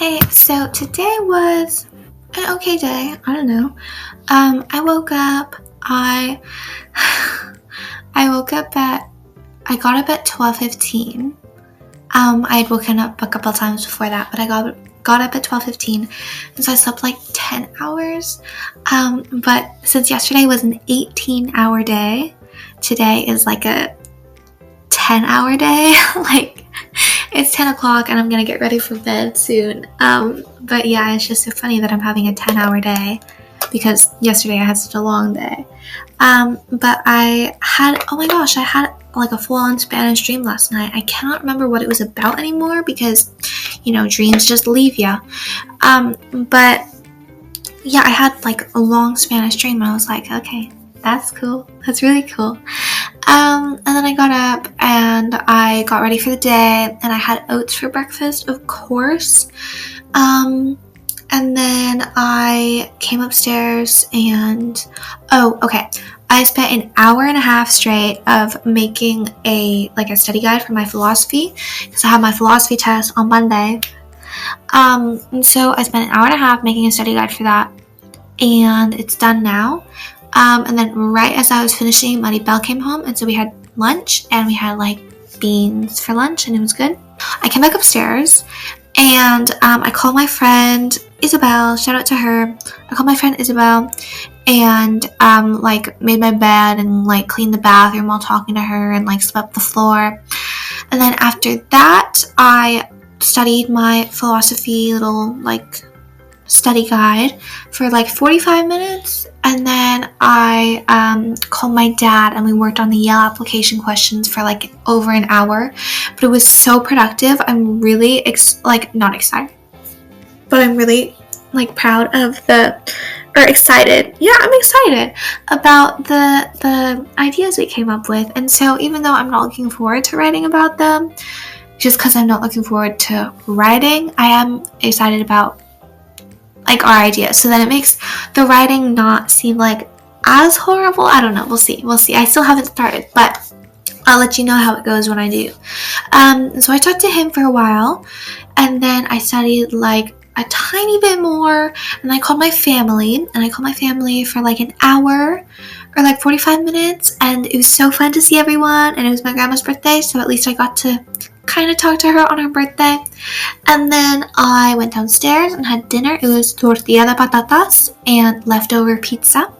Hey, so today was an okay day. I don't know. I woke up. I I woke up at I got up at 12:15. I had woken up a couple times before that, but I got up at 12:15, and so I slept like 10 hours. But since yesterday was an 18-hour day, today is like a 10-hour day. Like it's 10 o'clock and I'm gonna get ready for bed soon. But yeah, it's just so funny that I'm having a 10-hour day because yesterday I had such a long day. But oh my gosh, I had like a full-on Spanish dream last night. I cannot remember what it was about anymore because, dreams just leave ya. But yeah, I had like a long Spanish dream and I was like, okay, that's cool. That's really cool. And then I got up and I got ready for the day and I had oats for breakfast, of course. And then I came upstairs and, I spent an hour and a half straight of making a study guide for my philosophy because I have my philosophy test on Monday. And so I spent an hour and a half making a study guide for that and it's done now. And then right as I was finishing, Maribel came home, and so we had lunch, and we had beans for lunch, and it was good. I came back upstairs, and I called my friend Isabel. Shout out to her. I called my friend Isabel, and made my bed and cleaned the bathroom while talking to her, and swept the floor. And then after that, I studied my philosophy little study guide for 45 minutes, and then I called my dad and we worked on the Yale application questions for over an hour, but it was so productive. I'm really not excited, but I'm really proud of excited. Yeah, I'm excited about the ideas we came up with. And so even though I'm not looking forward to writing about them, just because I'm not looking forward to writing, I am excited about our ideas, so then it makes the writing not seem as horrible. I don't know, we'll see. I still haven't started, but I'll let you know how it goes when I do. So I talked to him for a while, and then I studied a tiny bit more, and I called my family for an hour or 45 minutes, and it was so fun to see everyone, and it was my grandma's birthday, so at least I got to kind of talk to her on her birthday. And then I went downstairs and had dinner. It was tortilla de patatas and leftover pizza.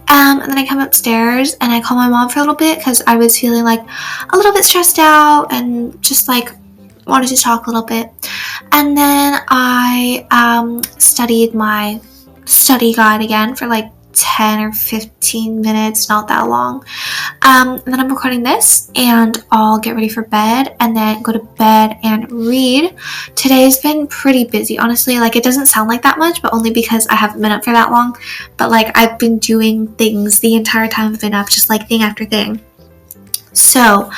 And then I come upstairs and I called my mom for a little bit because I was feeling a little bit stressed out and just wanted to talk a little bit. And then I studied my study guide again for 10 or 15 minutes, not that long. And then I'm recording this and I'll get ready for bed and then go to bed and read. Today's been pretty busy, honestly. It doesn't sound like that much, but only because I haven't been up for that long. But I've been doing things the entire time I've been up, just thing after thing. So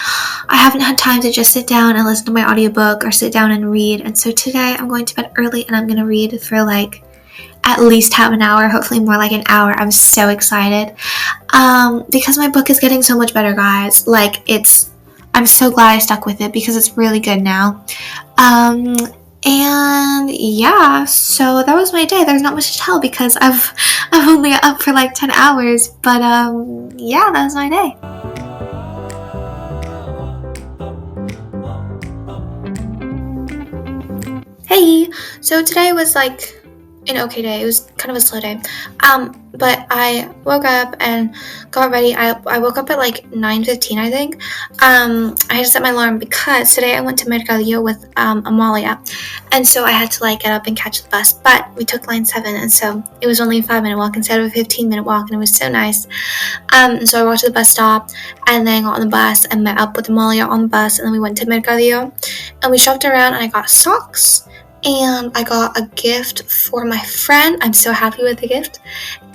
I haven't had time to just sit down and listen to my audiobook or sit down and read. And so today I'm going to bed early and I'm going to read for at least half an hour, hopefully more an hour. I'm so excited because my book is getting so much better, guys. I'm so glad I stuck with it because it's really good now. And yeah, so that was my day. There's not much to tell because I've only up for 10 hours, but yeah, that was my day. Hey, so today was an okay day. It was kind of a slow day. But I woke up and got ready. I woke up at 9:15, I think. I had to set my alarm because today I went to Mercadillo with Amalia, and so I had to get up and catch the bus. But we took line 7, and so it was only a 5-minute walk instead of a 15-minute walk, and it was so nice. So I walked to the bus stop and then got on the bus and met up with Amalia on the bus, and then we went to Mercadillo and we shopped around and I got socks. And I got a gift for my friend. I'm so happy with the gift.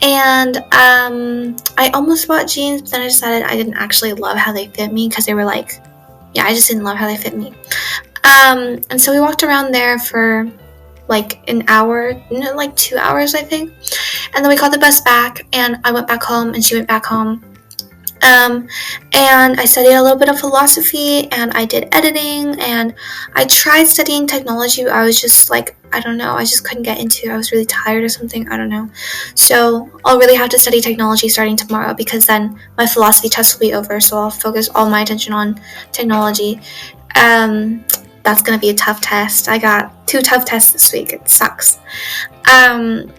And I almost bought jeans, but then I decided I didn't actually love how they fit me because they were I just didn't love how they fit me. And so we walked around there for an hour, 2 hours, I think. And then we caught the bus back, and I went back home, and she went back home. And I studied a little bit of philosophy, and I did editing, and I tried studying technology. I was just like, I don't know, I just couldn't get into it. I was really tired or something, I don't know. So I'll really have to study technology starting tomorrow, because then my philosophy test will be over, so I'll focus all my attention on technology. That's gonna be a tough test. I got 2 tough tests this week. It sucks. And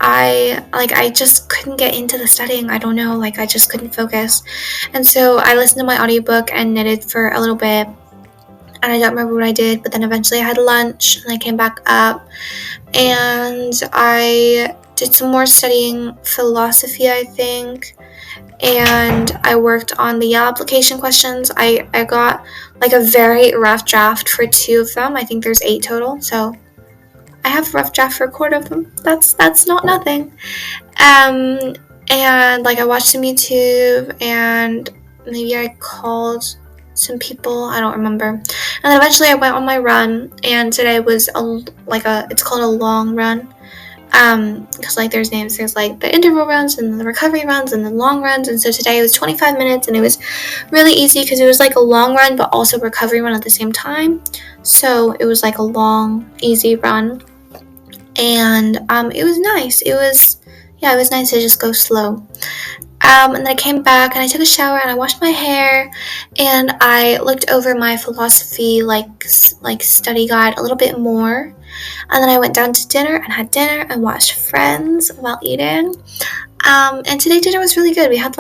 I just couldn't get into the studying. I don't know, I just couldn't focus. And so I listened to my audiobook and knitted for a little bit, and I don't remember what I did, but then eventually I had lunch, and I came back up, and I did some more studying philosophy, I think, and I worked on the Yale application questions. I got a very rough draft for 2 of them. I think there's 8 total, so I have a rough draft for a quarter of them. That's not nothing. And I watched some YouTube, and maybe I called some people, I don't remember. And then eventually I went on my run, and today was it's called a long run. Because there's names, there's the interval runs and the recovery runs and the long runs, and so today it was 25 minutes, and it was really easy because it was a long run but also recovery run at the same time. So it was a long, easy run, and it was nice. It was nice to just go slow. And then I came back, and I took a shower, and I washed my hair, and I looked over my philosophy study guide a little bit more. And then I went down to dinner and had dinner and watched Friends while eating. And today dinner was really good. We had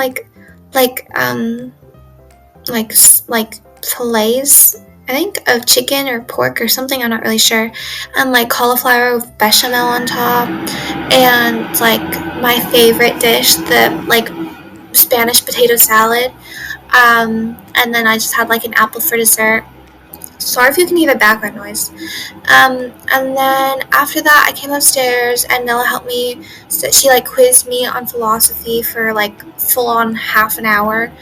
fillets, I think, of chicken or pork or something, I'm not really sure, and cauliflower with bechamel on top, and my favorite dish, the Spanish potato salad, and then I just had an apple for dessert. Sorry if you can hear the background noise. And then after that, I came upstairs, and Nella helped me. She quizzed me on philosophy for full on half an hour.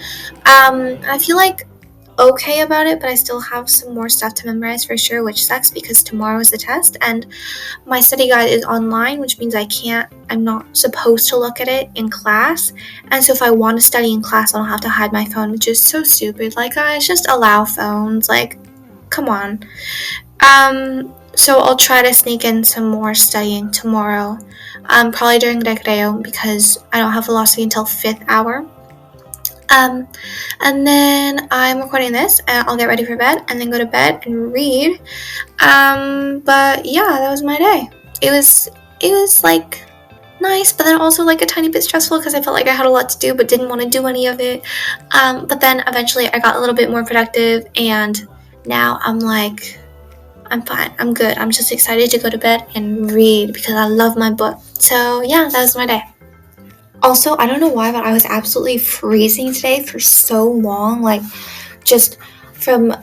I feel okay about it, but I still have some more stuff to memorize for sure, which sucks because tomorrow is the test, and my study guide is online, which means I'm not supposed to look at it in class. And so if I want to study in class, I don't have to hide my phone, which is so stupid. Guys, just allow phones. Come on. So I'll try to sneak in some more studying tomorrow, probably during recreo, because I don't have philosophy until 5th hour. And then I'm recording this, and I'll get ready for bed, and then go to bed and read. But yeah, that was my day. It was nice, but then also a tiny bit stressful because I felt I had a lot to do but didn't want to do any of it. But then eventually I got a little bit more productive, and now I'm fine. I'm good. I'm just excited to go to bed and read because I love my book. So yeah, that was my day. Also, I don't know why, but I was absolutely freezing today for so long. Just from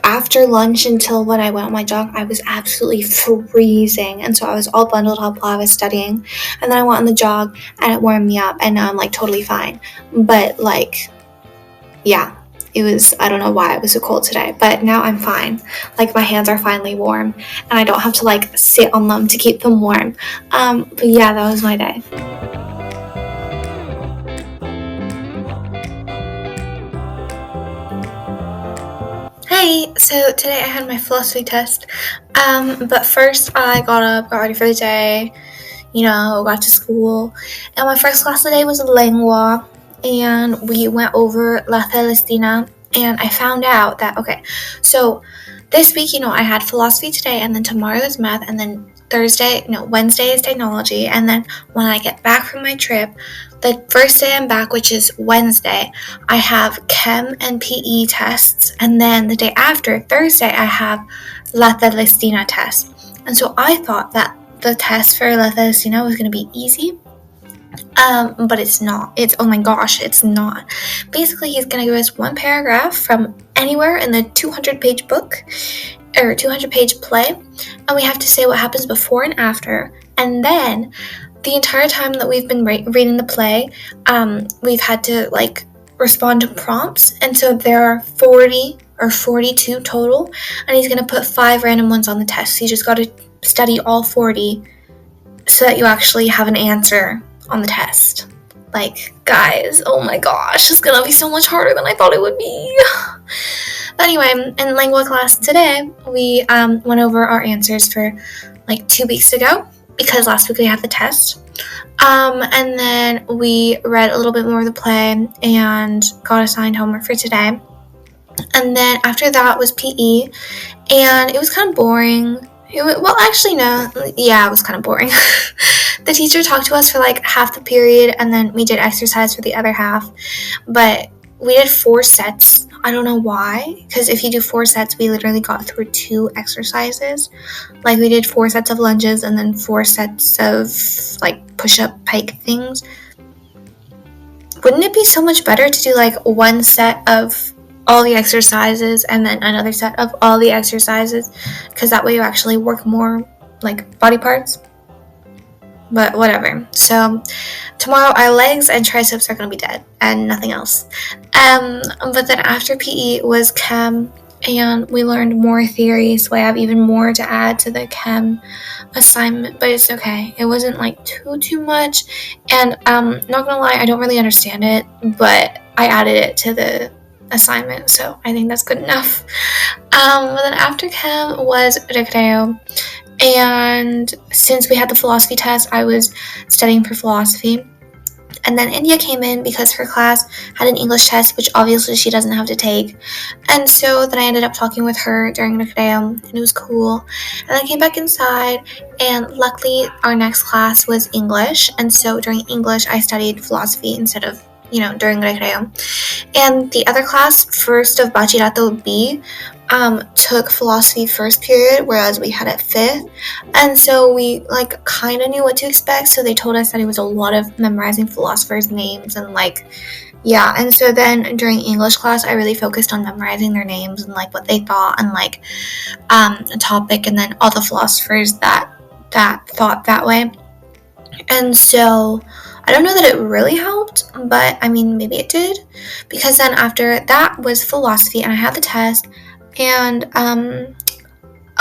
after lunch until when I went on my jog, I was absolutely freezing. And so I was all bundled up while I was studying. And then I went on the jog, and it warmed me up, and now I'm totally fine. But yeah. It was, I don't know why it was so cold today, but now I'm fine. My hands are finally warm, and I don't have to sit on them to keep them warm. But yeah, that was my day. Hey, so today I had my philosophy test, but first I got up, got ready for the day, got to school, and my first class of the day was lengua, and we went over La Celestina, and I found out that, so this week, I had philosophy today, and then tomorrow is math, and then Wednesday is technology, and then when I get back from my trip, the first day I'm back, which is Wednesday, I have Chem and PE tests, and then the day after, Thursday, I have La Celestina test. And so I thought that the test for La Celestina was going to be easy, but it's not. Oh my gosh, it's not. Basically, he's going to give us one paragraph from anywhere in the 200-page book, or 200-page play, and we have to say what happens before and after. And then the entire time that we've been reading the play, we've had to respond to prompts, and so there are 40 or 42 total, and he's going to put 5 random ones on the test. So you just got to study all 40 so that you actually have an answer on the test. Like, guys, oh my gosh, it's gonna be so much harder than I thought it would be. But anyway, in Lingua class today, we went over our answers for like 2 weeks ago because last week we had the test. And then we read a little bit more of the play and got assigned homework for today. And then after that was PE, and it was kind of boring. It was kind of boring. The teacher talked to us for like half the period, and then we did exercise for the other half. But we did 4 sets. I don't know why, because if you do 4 sets, we literally got through 2 exercises. Like, we did 4 sets of lunges and then 4 sets of like push-up pike things. Wouldn't it be so much better to do like 1 set of all the exercises and then another set of all the exercises, because that way you actually work more like body parts? But whatever. So tomorrow our legs and triceps are going to be dead and nothing else. But then after PE was chem, and we learned more theory, so I have even more to add to the chem assignment, but it's okay. It wasn't like too much, and not gonna lie, I don't really understand it, but I added it to the assignment, so I think that's good enough. But then after chem was recreo, and since we had the philosophy test, I was studying for philosophy. And then India came in because her class had an English test, which obviously she doesn't have to take. And so then I ended up talking with her during recreo, and it was cool. And then I came back inside, and luckily our next class was English. And so during English, I studied philosophy instead of, during recreo. And the other class, first of Bachillerato B, took philosophy first period, whereas we had it fifth. And so we kind of knew what to expect, so they told us that it was a lot of memorizing philosophers' names and and so then during English class I really focused on memorizing their names and what they thought and a topic, and then all the philosophers that thought that way. And so I don't know that it really helped, but I mean maybe it did, because then after that was philosophy and I had the test. And,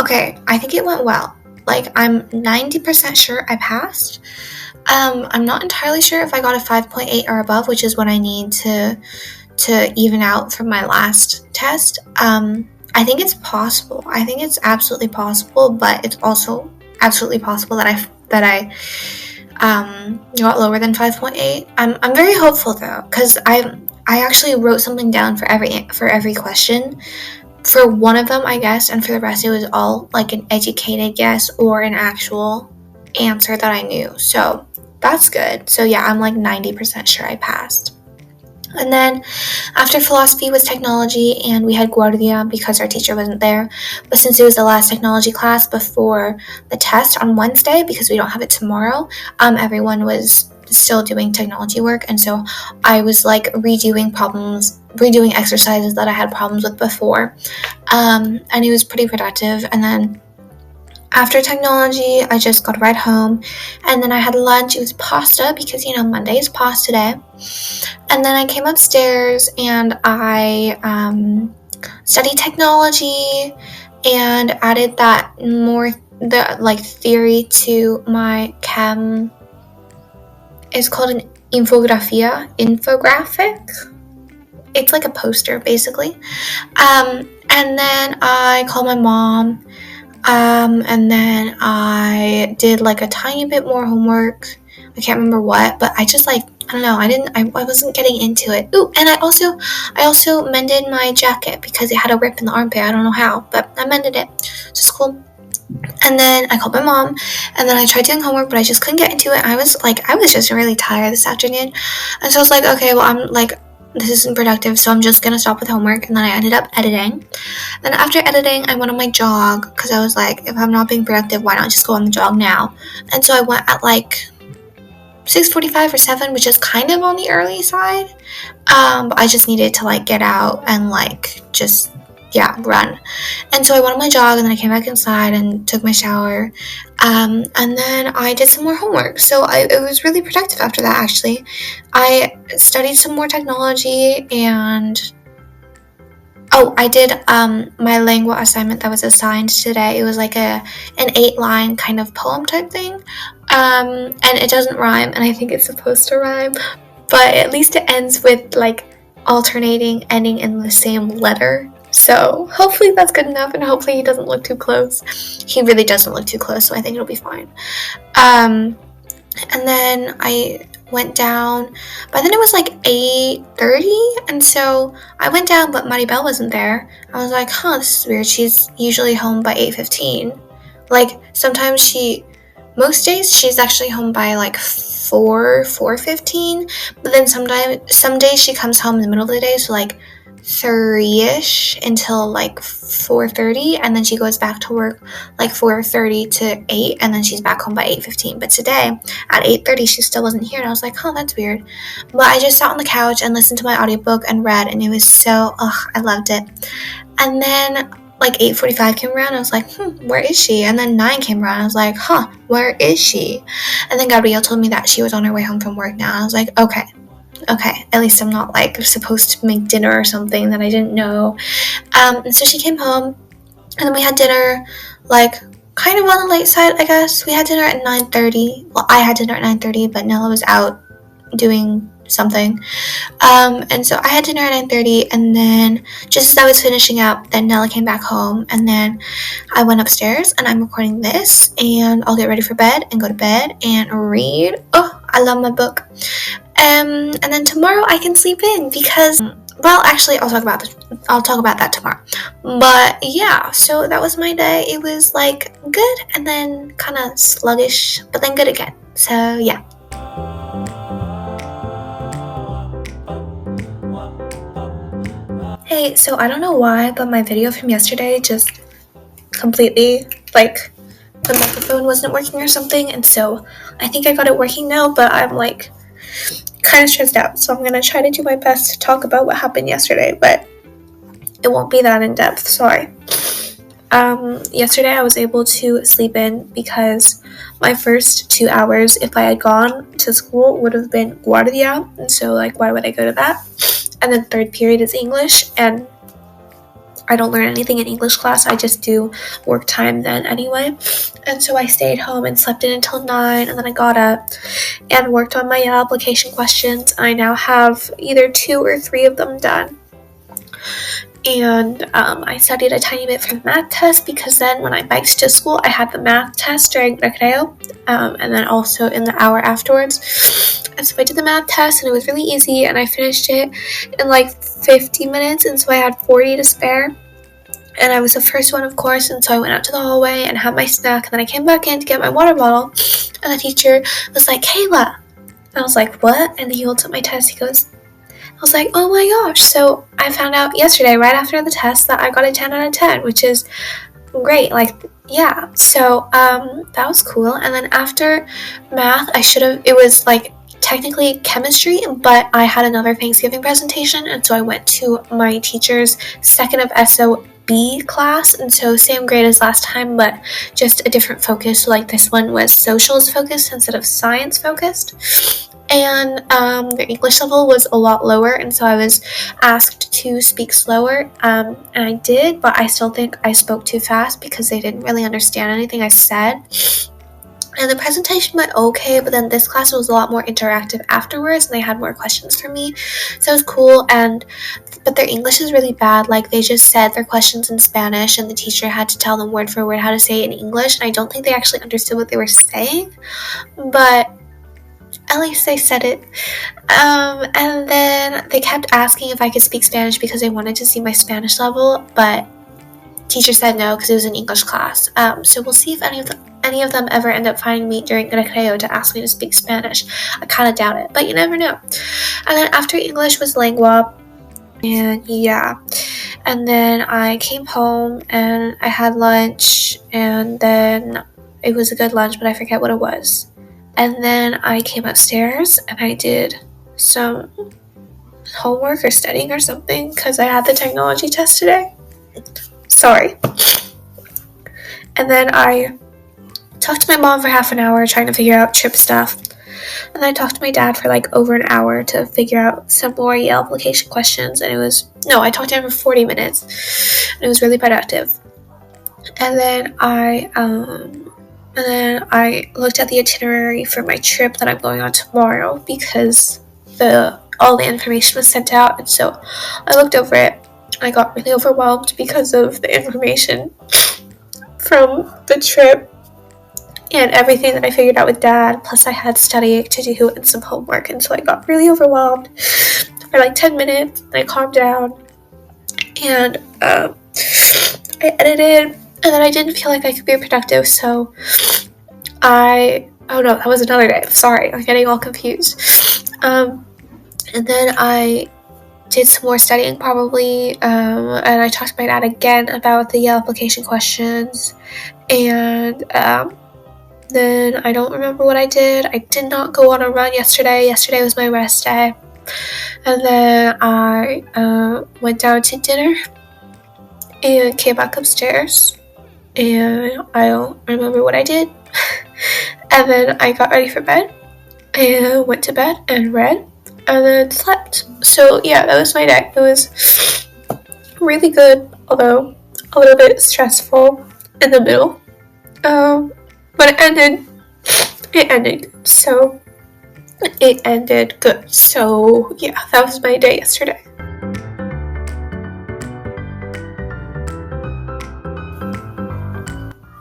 okay, I think it went well. I'm 90% sure I passed. I'm not entirely sure if I got a 5.8 or above, which is what I need to even out from my last test. I think it's possible. I think it's absolutely possible, but it's also absolutely possible that I got lower than 5.8. I'm very hopeful though, because I actually wrote something down for every question. For one of them, I guess, and for the rest, it was all an educated guess or an actual answer that I knew. So that's good. So yeah, I'm 90% sure I passed. And then after philosophy was technology, and we had Guardia because our teacher wasn't there. But since it was the last technology class before the test on Wednesday, because we don't have it tomorrow, everyone was still doing technology work, and so I was redoing exercises that I had problems with before, and it was pretty productive. And then after technology I just got right home, and then I had lunch. It was pasta because Monday is pasta day. And then I came upstairs and I studied technology and added that more theory to my chem. It's called an infographic. It's like a poster, basically. And then I called my mom, and then I did a tiny bit more homework. I can't remember what, but I just I don't know. I wasn't getting into it. Ooh, and I also mended my jacket because it had a rip in the armpit. I don't know how, but I mended it. Just cool. And then I called my mom, and then I tried doing homework, but I just couldn't get into it. I was just really tired this afternoon, and so I was okay, well, I'm this isn't productive, so I'm just gonna stop with homework. And then I ended up editing. Then after editing, I went on my jog because I was if I'm not being productive, why not just go on the jog now? And so I went at 6:45 or 7, which is kind of on the early side, but I just needed to get out and run. And so I went on my jog, and then I came back inside and took my shower, and then I did some more homework. So it was really productive after that, actually. I studied some more technology, and I did my lingua assignment that was assigned today. It was an 8-line kind of poem type thing, and it doesn't rhyme, and I think it's supposed to rhyme, but at least it ends with like alternating, ending in the same letter. So hopefully that's good enough, and hopefully he doesn't look too close. He really doesn't look too close, so I think it'll be fine. And then I went down. By then it was like 8:30, and so I went down, but Maribel wasn't there. I was like, huh, this is weird. She's usually home by 8:15. Like, sometimes most days she's actually home by like 4:15, but then some days she comes home in the middle of the day, so like 3ish until like 4:30, and then she goes back to work like 4:30 to 8, and then she's back home by 8:15. But today at 8:30 she still wasn't here, and I was like, oh, that's weird. But I just sat on the couch and listened to my audiobook and read, and it was so I loved it. And then like 8:45 came around, I was like, where is she? And then 9 came around, I was like, where is she? And then Gabrielle told me that she was on her way home from work now. I was like, okay, at least I'm not like supposed to make dinner or something that I didn't know. And so she came home, and then we had dinner, like kind of on the late side, I guess. We had dinner at 9:30. Well, I had dinner at 9:30, but Nella was out doing something. And so I had dinner at 9:30, and then just as I was finishing up, then Nella came back home, and then I went upstairs, and I'm recording this, and I'll get ready for bed and go to bed and read. Oh, I love my book. And then tomorrow I can sleep in because, well, actually I'll talk about that tomorrow. But yeah, so that was my day. It was like good, and then kind of sluggish, but then good again. So yeah. Hey, so I don't know why, but my video from yesterday just completely, like, the microphone wasn't working or something, and so I think I got it working now, but I'm like kind of stressed out, so I'm gonna try to do my best to talk about what happened yesterday, but it won't be that in depth, sorry. Yesterday I was able to sleep in because my first 2 hours, if I had gone to school, would have been Guardia, and so like, why would I go to that? And then third period is English, and I don't learn anything in English class, I just do work time then anyway. And so I stayed home and slept in until 9, and then I got up and worked on my application questions. I now have either 2 or 3 of them done. And I studied a tiny bit for the math test, because then when I biked to school, I had the math test during recreo, and then also in the hour afterwards. And so I did the math test, and it was really easy, and I finished it in like 50 minutes, and so I had 40 to spare. And I was the first one, of course, and so I went out to the hallway and had my snack, and then I came back in to get my water bottle, and the teacher was like, Kayla. And I was like, what? And then he holds up my test, he goes, I was like, oh my gosh. So I found out yesterday, right after the test, that I got a 10 out of 10, which is great. Like, yeah. So that was cool. And then after math, it was like technically chemistry, but I had another Thanksgiving presentation, and so I went to my teacher's second of SOB class, and so same grade as last time, but just a different focus. So like, this one was socials focused instead of science focused. And their English level was a lot lower, and so I was asked to speak slower, and I did, but I still think I spoke too fast because they didn't really understand anything I said. And the presentation went okay, but then this class was a lot more interactive afterwards, and they had more questions for me, so it was cool. But their English is really bad. Like, they just said their questions in Spanish, and the teacher had to tell them word for word how to say it in English, and I don't think they actually understood what they were saying, but at least they said it. And then they kept asking if I could speak Spanish because they wanted to see my Spanish level, but teacher said no because it was an English class. So we'll see if any of them ever end up finding me during recreo to ask me to speak Spanish. I kind of doubt it, but you never know. And then after English was lengua, and yeah. And then I came home and I had lunch, and then it was a good lunch, but I forget what it was. And then I came upstairs and I did some homework or studying or something because I had the technology test today. Sorry. And then I talked to my mom for half an hour trying to figure out trip stuff. And then I talked to my dad for like over an hour to figure out some more Yale application questions. And I talked to him for 40 minutes. And it was really productive. And then I looked at the itinerary for my trip that I'm going on tomorrow because all the information was sent out, and so I looked over it. I got really overwhelmed because of the information from the trip and everything that I figured out with Dad, plus I had studying to do and some homework, and so I got really overwhelmed for like 10 minutes, and I calmed down, and I edited, and then I didn't feel like I could be productive, so oh no, that was another day, sorry, I'm getting all confused, and then I did some more studying probably, and I talked to my dad again about the Yale application questions, and then I don't remember what I did. I did not go on a run yesterday. Yesterday was my rest day. And then I went down to dinner and came back upstairs. And I don't remember what I did. And then I got ready for bed and went to bed and read and then slept. So yeah, that was my day. It was really good, although a little bit stressful in the middle. But it ended good. So it ended good. So yeah, that was my day yesterday.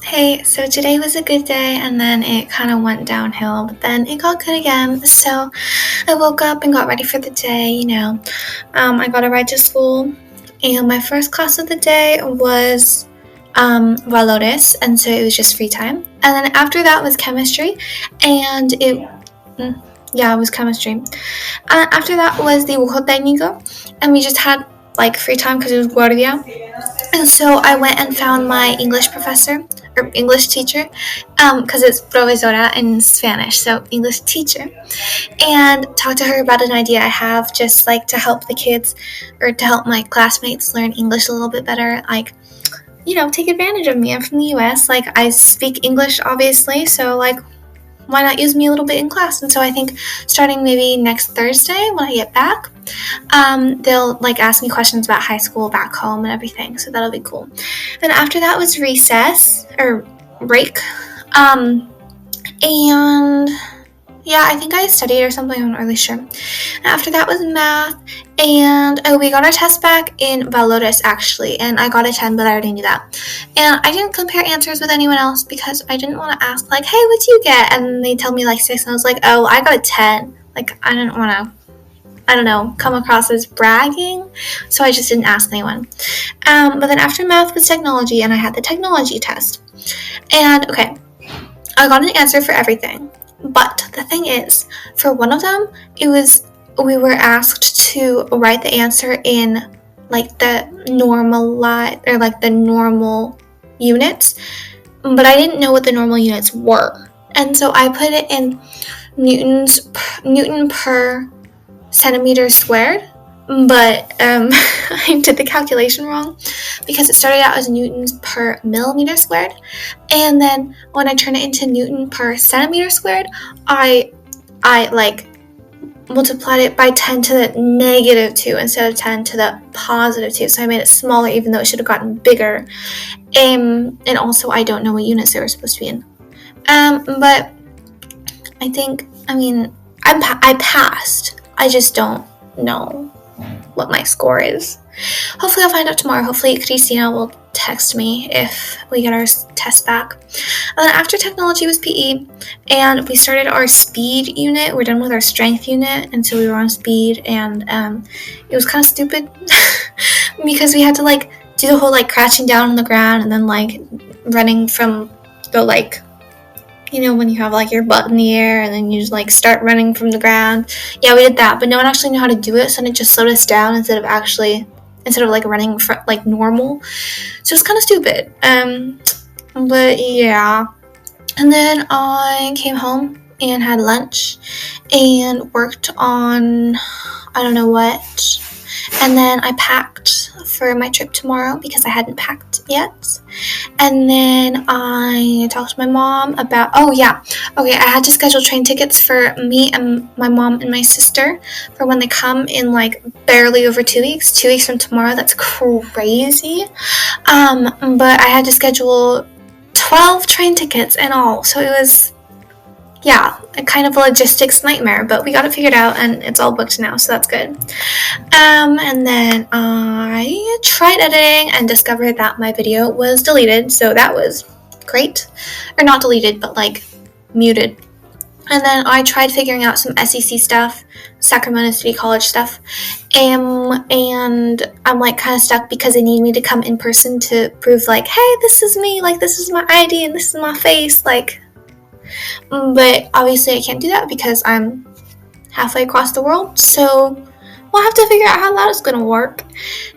Hey, so today was a good day, and then it kind of went downhill, but then it got good again. So I woke up and got ready for the day, I got a ride to school, and my first class of the day was Valores, and so it was just free time. And then after that was chemistry, and it was chemistry. After that was dibujo técnico, and we just had like free time because it was guardia. And so I went and found my English professor, or English teacher, because it's profesora in Spanish, so English teacher, and talked to her about an idea I have just like to help the kids, or to help my classmates learn English a little bit better, like, take advantage of me. I'm from the US, like, I speak English, obviously, so, like, why not use me a little bit in class? And so I think starting maybe next Thursday when I get back, they'll, like, ask me questions about high school back home and everything, so that'll be cool. And after that was recess, or break, and yeah, I think I studied or something, I'm not really sure. And after that was math, and we got our test back in Valores, actually, and I got a 10, but I already knew that. And I didn't compare answers with anyone else because I didn't want to ask, like, hey, what'd you get? And they tell me, like, 6, and I was like, oh, I got a 10. Like, I didn't want to, come across as bragging, so I just didn't ask anyone. But then after math was technology, and I had the technology test. And, okay, I got an answer for everything. But the thing is, for one of them, we were asked to write the answer in like the normal units, but I didn't know what the normal units were. And so I put it in Newton per centimeter squared, but I did the calculation wrong because it started out as newtons per millimeter squared, and then when I turn it into Newton per centimeter squared, I like multiplied it by 10 to the negative 2 instead of 10 to the positive 2, so I made it smaller even though it should have gotten bigger. And also I don't know what units they were supposed to be in, but I passed. I just don't know what my score is. Hopefully I'll find out tomorrow. Hopefully Christina will text me if we get our test back. And then after technology was PE, and we started our speed unit. We're done with our strength unit, and so we were on speed, and it was kind of stupid because we had to like do the whole like crouching down on the ground and then like running from the like, when you have like your butt in the air and then you just like start running from the ground. Yeah, we did that, but no one actually knew how to do it, so it just slowed us down instead of like running like normal. So it's kind of stupid. But yeah. And then I came home and had lunch and worked on I don't know what. And then I packed for my trip tomorrow because I hadn't packed yet. And then I talked to my mom about, I had to schedule train tickets for me and my mom and my sister for when they come in like barely over 2 weeks. 2 weeks from tomorrow. That's crazy. But I had to schedule 12 train tickets in all. So it was yeah, a kind of a logistics nightmare, but we got it figured out and it's all booked now, so that's good. And then I tried editing and discovered that my video was deleted, so that was great. Or not deleted, but like muted. And then I tried figuring out some SEC stuff, Sacramento City College stuff, and I'm like kind of stuck because they need me to come in person to prove like, hey, this is me, like this is my ID and this is my face, like. But obviously I can't do that because I'm halfway across the world, so we'll have to figure out how that is gonna work.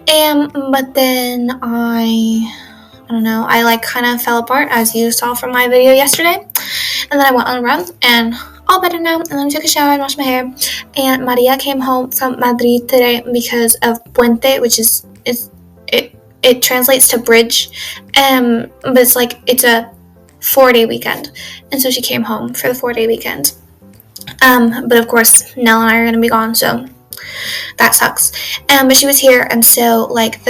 But then I don't know, I like kind of fell apart as you saw from my video yesterday. And then I went on a run and all better now. And then I took a shower and washed my hair. And Maria came home from Madrid today because of Puente, which is it translates to bridge. But it's a 4-day weekend. And so she came home for the 4-day weekend. But of course, Nell and I are going to be gone, so that sucks. But she was here, and so like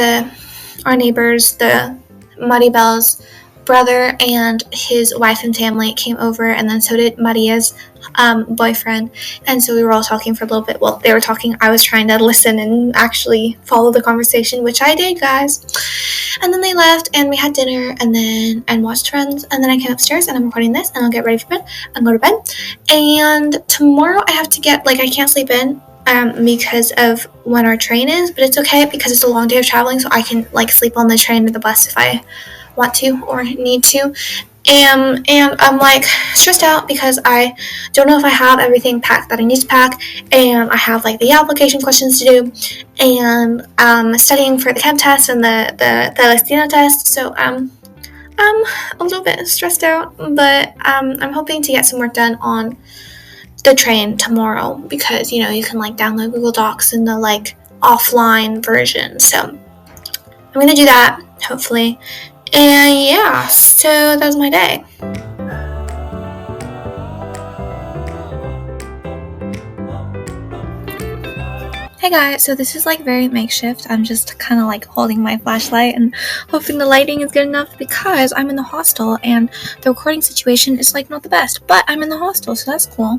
our neighbors, the Maribel's brother and his wife and family came over, and then so did Maria's boyfriend, and so we were all talking for a little bit. Well, they were talking, I was trying to listen and actually follow the conversation, which I did, guys. And then they left, and we had dinner, and watched Friends, and then I came upstairs, and I'm recording this, and I'll get ready for bed, and go to bed. And tomorrow I have to get, I can't sleep in, because of when our train is, but it's okay because it's a long day of traveling, so I can, sleep on the train or the bus if I want to or need to. And I'm stressed out because I don't know if I have everything packed that I need to pack, and I have the application questions to do, and studying for the chem test and the Celestina test, so I'm a little bit stressed out, but I'm hoping to get some work done on the train tomorrow because you can download Google Docs in the offline version, so I'm gonna do that hopefully. And yeah, so that was my day. Hey guys, so this is very makeshift. I'm just kind of holding my flashlight and hoping the lighting is good enough because I'm in the hostel and the recording situation is not the best, but I'm in the hostel, so that's cool.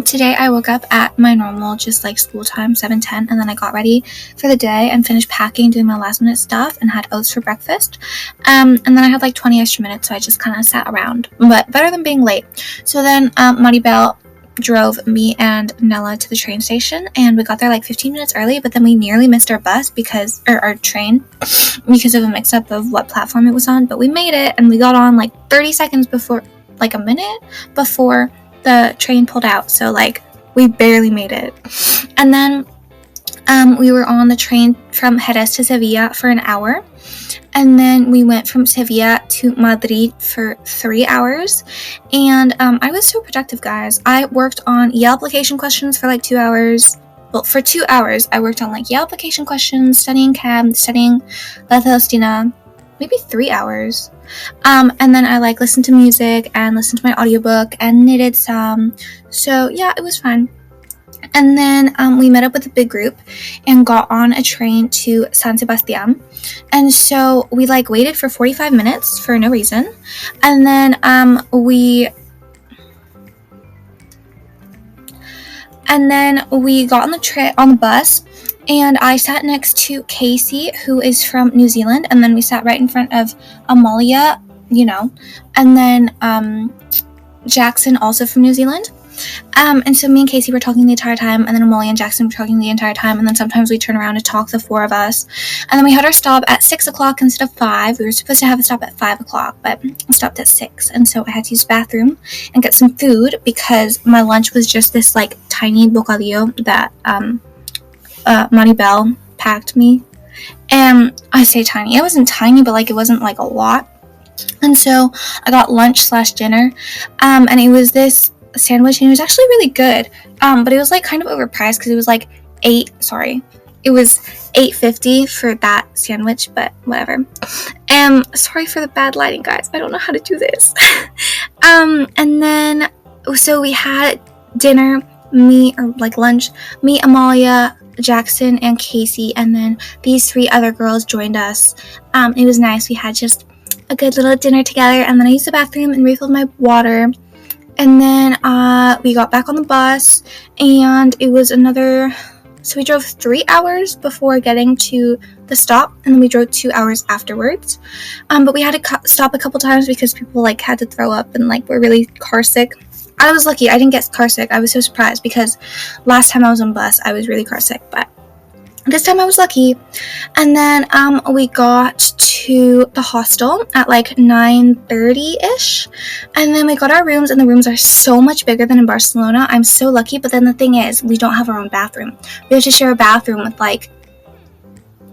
Today I woke up at my normal just school time, 7:10, and then I got ready for the day and finished packing, doing my last minute stuff, and had oats for breakfast. And then I had 20 extra minutes, so I just kind of sat around, but better than being late. So then Maribel drove me and Nella to the train station, and we got there 15 minutes early, but then we nearly missed our bus our train because of a mix-up of what platform it was on, but we made it, and we got on 30 seconds before, a minute before the train pulled out, so we barely made it. And then we were on the train from Jerez to Sevilla for an hour, and then we went from Sevilla to Madrid for 3 hours, and I was so productive, guys. I worked on Yale application questions for 2 hours. Well, for 2 hours, I worked on Yale application questions, studying chem, studying La Celestina, maybe 3 hours. And then I listened to music and listened to my audiobook and knitted some. So yeah, it was fun. And then we met up with a big group and got on a train to San Sebastian. And so we waited for 45 minutes for no reason. And then we got on the bus, and I sat next to Casey, who is from New Zealand, and then we sat right in front of Amalia, and then Jackson, also from New Zealand. And so me and Casey were talking the entire time, and then Amalia and Jackson were talking the entire time, and then sometimes we turn around to talk, the 4 of us. And then we had our stop at 6 o'clock instead of 5. We were supposed to have a stop at 5 o'clock, but we stopped at 6, and so I had to use the bathroom and get some food because my lunch was just this tiny bocadillo that Maribel packed me. And I say tiny, it wasn't tiny, but it wasn't a lot. And so I got lunch/dinner, and it was this sandwich, and it was actually really good, but it was kind of overpriced because it was it was $8.50 for that sandwich, but whatever. Sorry for the bad lighting, guys, I don't know how to do this. And then so we had dinner, lunch, me, Amalia, Jackson, and Casey, and then these 3 other girls joined us. It was nice. We had just a good little dinner together, and then I used the bathroom and refilled my water. And then we got back on the bus, and it was so we drove 3 hours before getting to the stop, and then we drove 2 hours afterwards. But we had to stop a couple times because people like had to throw up and like were really car sick. I was lucky I didn't get car sick. I was so surprised because last time I was on bus I was really car sick, but this time I was lucky. And then we got to the hostel at like 9:30ish, and then we got our rooms, and the rooms are so much bigger than in Barcelona. I'm so lucky. But then the thing is, we don't have our own bathroom. We have to share a bathroom with like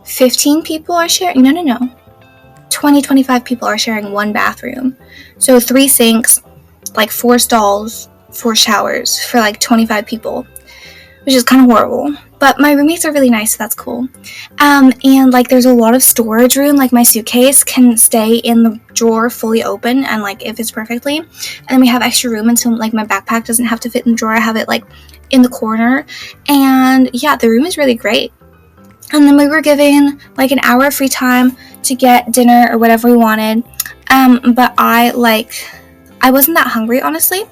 15 people are sharing. No. 25 people are sharing one bathroom. So 3 sinks, like 4 stalls, 4 showers for like 25 people, which is kind of horrible. But my roommates are really nice, so that's cool. And like there's a lot of storage room. Like my suitcase can stay in the drawer fully open, and like it fits perfectly. And then we have extra room, and so like my backpack doesn't have to fit in the drawer. I have it like in the corner. And yeah, the room is really great. And then we were given like an hour of free time to get dinner or whatever we wanted. But I wasn't that hungry, honestly,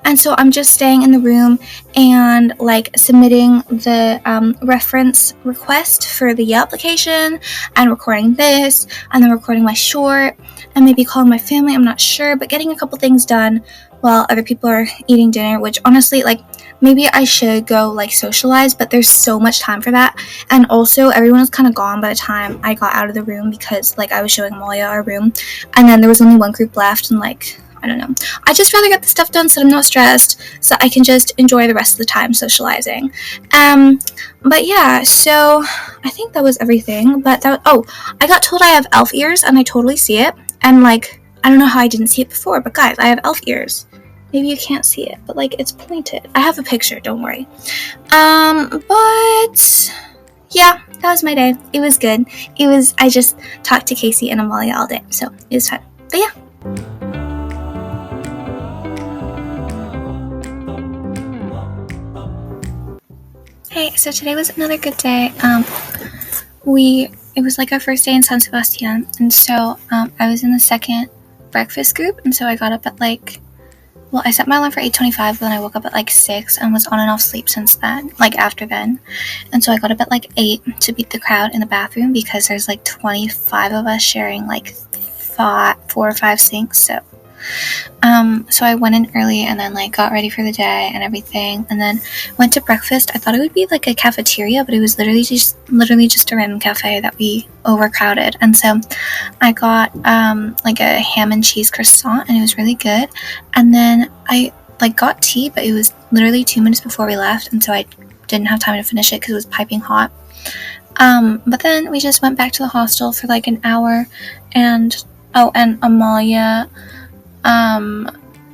and so I'm just staying in the room and like submitting the reference request for the Yelp application, and recording this, and then recording my short, and maybe calling my family, I'm not sure, but getting a couple things done while other people are eating dinner, which honestly, like, maybe I should go like socialize, but there's so much time for that. And also everyone was kind of gone by the time I got out of the room, because like I was showing Amalia our room, and then there was only one group left, and like, I don't know. I just rather get the stuff done so I'm not stressed, so I can just enjoy the rest of the time socializing. But yeah, so I think that was everything. But I got told I have elf ears, and I totally see it. And like, I don't know how I didn't see it before, but guys, I have elf ears. Maybe you can't see it, but like it's pointed. I have a picture, don't worry. But yeah, that was my day. It was good. I just talked to Casey and Amalia all day, so it was fun. But yeah. Hey, so today was another good day. It was like our first day in San Sebastian, and so I was in the second breakfast group, and so I got up at I set my alarm for 8:25, but then I woke up at like 6 and was on and off sleep since then, like after then. And so I got up at like 8 to beat the crowd in the bathroom, because there's like 25 of us sharing like 4 or 5 sinks, so I went in early, and then like got ready for the day and everything, and then went to breakfast. I thought it would be like a cafeteria, but it was literally just a random cafe that we overcrowded. And so I got like a ham and cheese croissant, and it was really good. And then I like got tea, but it was literally 2 minutes before we left, and so I didn't have time to finish it because it was piping hot. But then we just went back to the hostel for like an hour, and Amalia,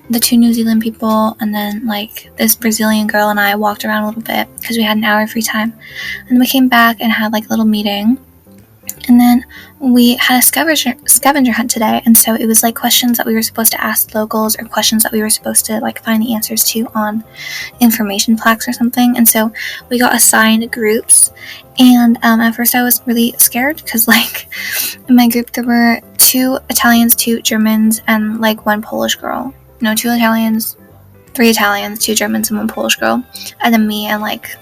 the 2 New Zealand people, and then like this Brazilian girl and I walked around a little bit because we had an hour of free time. And then we came back and had like a little meeting, and then we had a scavenger hunt today. And so it was like questions that we were supposed to ask locals, or questions that we were supposed to like find the answers to on information plaques or something. And so we got assigned groups, and at first I was really scared because like in my group there were 2 Italians, 2 Germans, and like 1 Polish girl. No, 2 Italians, 3 Italians, 2 Germans, and 1 Polish girl, and then me, and like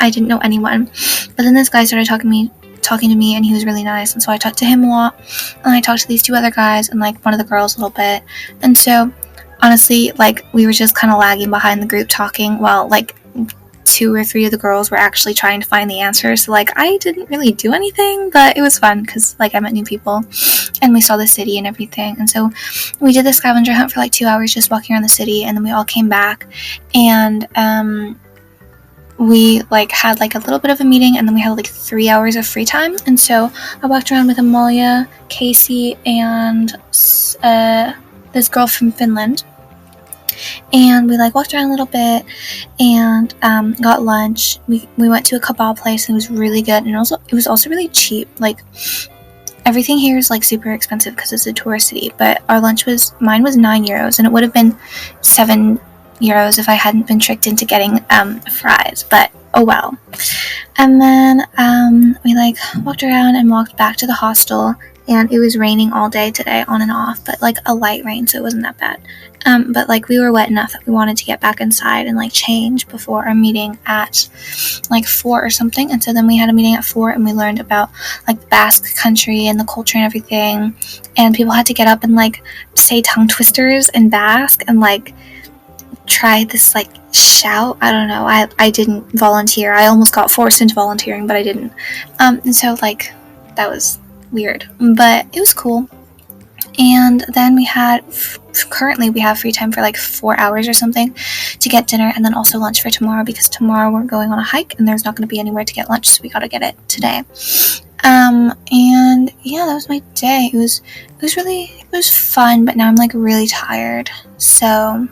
I didn't know anyone. But then this guy started talking to me, and he was really nice, and so I talked to him a lot, and I talked to these 2 other guys and like one of the girls a little bit. And so honestly, like, we were just kind of lagging behind the group talking, while like 2 or 3 of the girls were actually trying to find the answers. So like I didn't really do anything, but it was fun because like I met new people and we saw the city and everything. And so we did the scavenger hunt for like 2 hours, just walking around the city, and then we all came back, and we like had like a little bit of a meeting, and then we had like 3 hours of free time. And so I walked around with Amalia, Casey, and this girl from Finland, and we like walked around a little bit and got lunch. We went to a kebab place, and it was really good, and it was also really cheap. Like, everything here is like super expensive because it's a tourist city, but mine was €9, and it would have been €7 if I hadn't been tricked into getting fries, but oh well. And then we like walked around and walked back to the hostel, and it was raining all day today, on and off, but like a light rain, so it wasn't that bad. But like we were wet enough that we wanted to get back inside and like change before our meeting at like 4 or something. And so then we had a meeting at 4, and we learned about like the Basque country and the culture and everything, and people had to get up and like say tongue twisters in Basque and like try this like shout. I don't know, I didn't volunteer. I almost got forced into volunteering, but I didn't. And so like that was weird, but it was cool. And then we had currently we have free time for like 4 hours or something to get dinner, and then also lunch for tomorrow, because tomorrow we're going on a hike and there's not going to be anywhere to get lunch, so we got to get it today. And yeah, that was my day. It was fun, but now I'm like really tired. So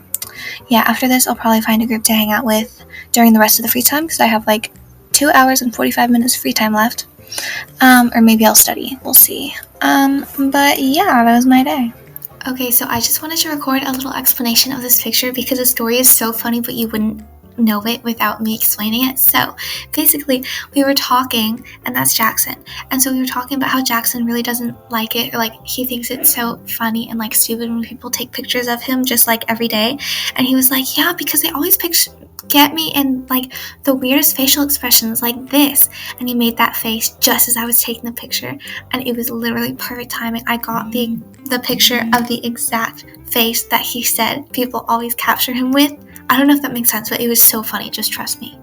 yeah, after this I'll probably find a group to hang out with during the rest of the free time, because I have like 2 hours and 45 minutes free time left. Or maybe I'll study. We'll see. But yeah, that was my day. Okay, so I just wanted to record a little explanation of this picture because the story is so funny, but you wouldn't know it without me explaining it. So basically we were talking, and that's Jackson, and so we were talking about how Jackson really doesn't like it, or like he thinks it's so funny and like stupid when people take pictures of him just like every day. And he was like, yeah, because they always get me in like the weirdest facial expressions like this, and he made that face just as I was taking the picture, and it was literally perfect timing. I got the picture of the exact face that he said people always capture him with. I don't know if that makes sense, but it was so funny. Just trust me.